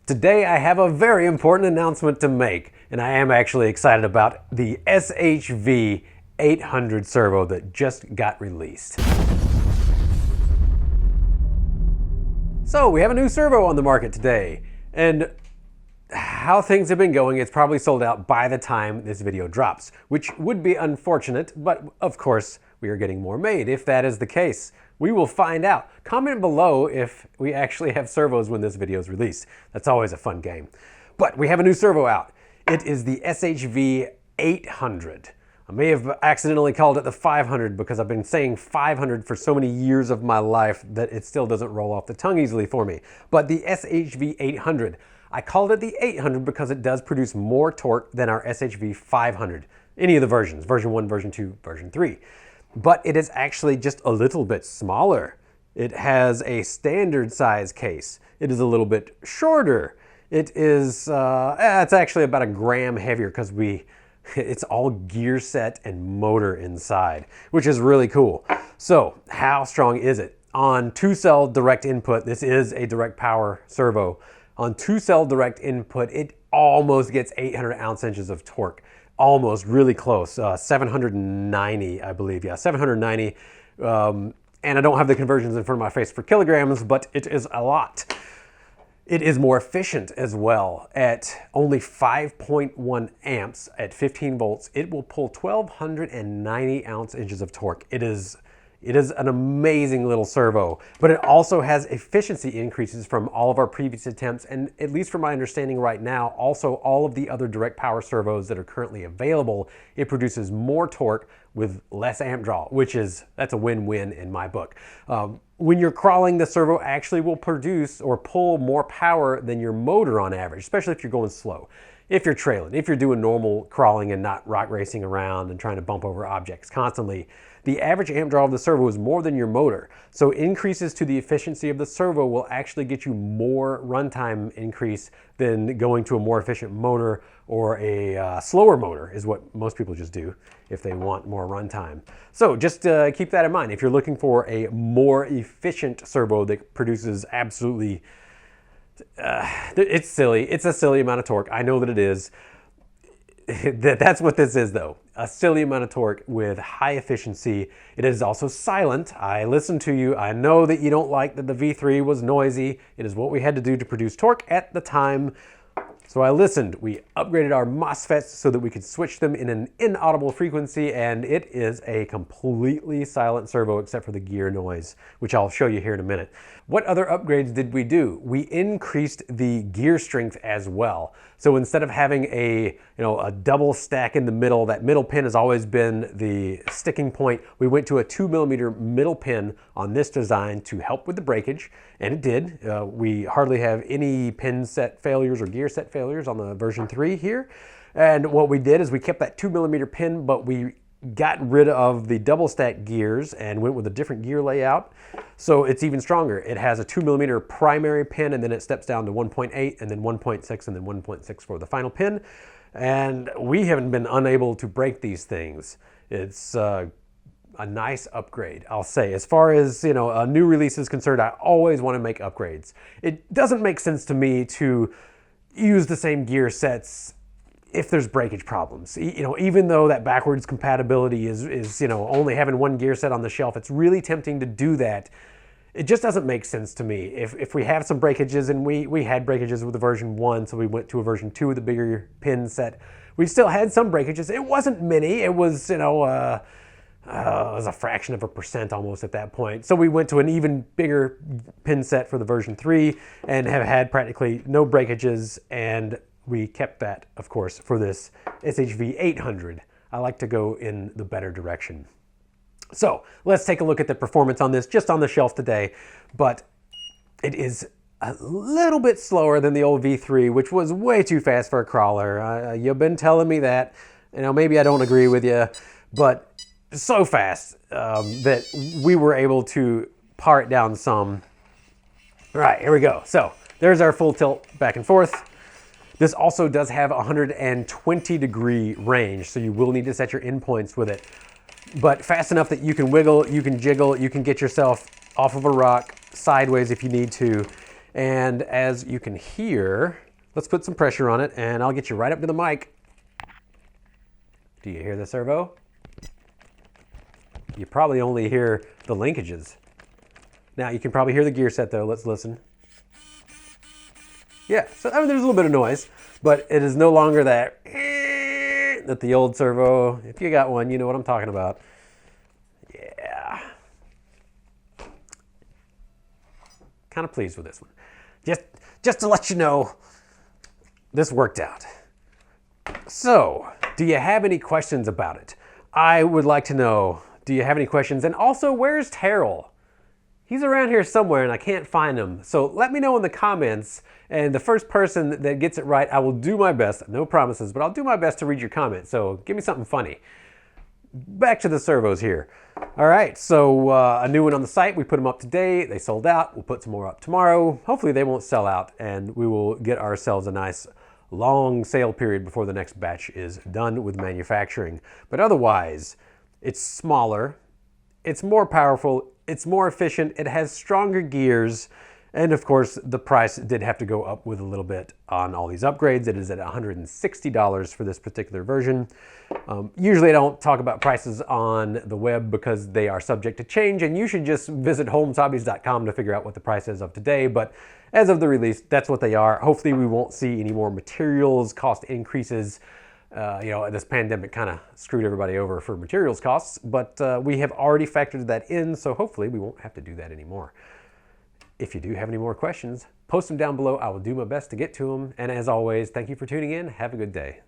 Today I have a very important announcement to make, and I am actually excited about the SHV800 servo that just got released. So we have a new servo on the market today, and how things have been going, it's probably sold out by the time this video drops, which would be unfortunate, but of course we are getting more made if that is the case. We will find out. Comment below if we actually have servos when this video is released. That's always a fun game. But we have a new servo out. It is the SHV800. I may have accidentally called it the 500 because I've been saying 500 for so many years of my life that it still doesn't roll off the tongue easily for me. But the SHV800, I called it the 800 because it does produce more torque than our SHV500. Any of the versions, version 1, version 2, version 3. But it is actually just a little bit smaller. It has a standard size case. It is a little bit shorter. It is, it's actually about a gram heavier because it's all gear set and motor inside, which is really cool. So how strong is it? On 2-cell direct input, this is a direct power servo. On 2-cell direct input, it almost gets 800 ounce-inches of torque. Almost, really close, 790, I believe, yeah, 790. And I don't have the conversions in front of my face for kilograms, but it is a lot. It is more efficient as well. At only 5.1 amps at 15 volts, it will pull 1,290 ounce-inches of torque. It is an amazing little servo, but it also has efficiency increases from all of our previous attempts, and at least from my understanding right now, also all of the other direct power servos that are currently available, it produces more torque with less amp draw, that's a win-win in my book. When you're crawling, the servo actually will produce or pull more power than your motor on average, especially if you're going slow. If you're trailing, if you're doing normal crawling and not rock racing around and trying to bump over objects constantly, the average amp draw of the servo is more than your motor. So increases to the efficiency of the servo will actually get you more runtime increase than going to a more efficient motor or a slower motor is what most people just do if they want more runtime. So just keep that in mind. If you're looking for a more efficient servo that produces absolutely it's silly. It's a silly amount of torque. I know that it is. That's what this is though. A silly amount of torque with high efficiency. It is also silent. I listened to you. I know that you don't like that the V3 was noisy. It is what we had to do to produce torque at the time. So I listened. We upgraded our MOSFETs so that we could switch them in an inaudible frequency, and it is a completely silent servo except for the gear noise, which I'll show you here in a minute. What other upgrades did we do? We increased the gear strength as well. So instead of having a double stack in the middle, that middle pin has always been the sticking point. We went to a 2mm middle pin on this design to help with the breakage, and it did. We hardly have any pin set failures or gear set failures on the version 3 here. And what we did is we kept that 2mm pin, but we got rid of the double stack gears and went with a different gear layout. So it's even stronger. It has a 2mm primary pin, and then it steps down to 1.8 and then 1.6 and then 1.6 for the final pin. And we haven't been unable to break these things. It's a nice upgrade, I'll say. As far as a new release is concerned, I always want to make upgrades. It doesn't make sense to me to use the same gear sets if there's breakage problems. Even though that backwards compatibility is only having one gear set on the shelf, it's really tempting to do that. It just doesn't make sense to me. If we have some breakages, and we had breakages with the version 1, so we went to a version 2 with a bigger pin set. We still had some breakages. It wasn't many. It was, it was a fraction of a percent almost at that point. So we went to an even bigger pin set for the version 3 and have had practically no breakages, and we kept that, of course, for this SHV800. I like to go in the better direction. So let's take a look at the performance on this, just on the shelf today. But it is a little bit slower than the old V3, which was way too fast for a crawler. You've been telling me that. Maybe I don't agree with you, but so fast that we were able to par it down some. All right, here we go. So there's our full tilt back and forth. This also does have 120-degree range, so you will need to set your endpoints with it. But fast enough that you can wiggle, you can jiggle, you can get yourself off of a rock sideways if you need to. And as you can hear, let's put some pressure on it and I'll get you right up to the mic. Do you hear the servo? You probably only hear the linkages. Now you can probably hear the gear set though. Let's listen. Yeah, so I mean, there's a little bit of noise, but it is no longer that the old servo. If you got one, you know what I'm talking about. Yeah. Kind of pleased with this one. Just to let you know, this worked out. So, do you have any questions about it? I would like to know, do you have any questions? And also, where's Terrell? He's around here somewhere and I can't find him. So let me know in the comments, and the first person that gets it right, I will do my best. No promises, but I'll do my best to read your comment. So give me something funny. Back to the servos here. All right, so a new one on the site. We put them up today. They sold out. We'll put some more up tomorrow. Hopefully they won't sell out and we will get ourselves a nice long sale period before the next batch is done with manufacturing. But otherwise, it's smaller, it's more powerful, it's more efficient, it has stronger gears, and of course the price did have to go up with a little bit on all these upgrades. It is at $160 for this particular version. Usually I don't talk about prices on the web because they are subject to change, and you should just visit holmeshobbies.com to figure out what the price is of today, but as of the release, that's what they are. Hopefully we won't see any more materials cost increases. This pandemic kind of screwed everybody over for materials costs, but we have already factored that in, so hopefully we won't have to do that anymore. If you do have any more questions, post them down below. I will do my best to get to them. And as always, thank you for tuning in. Have a good day.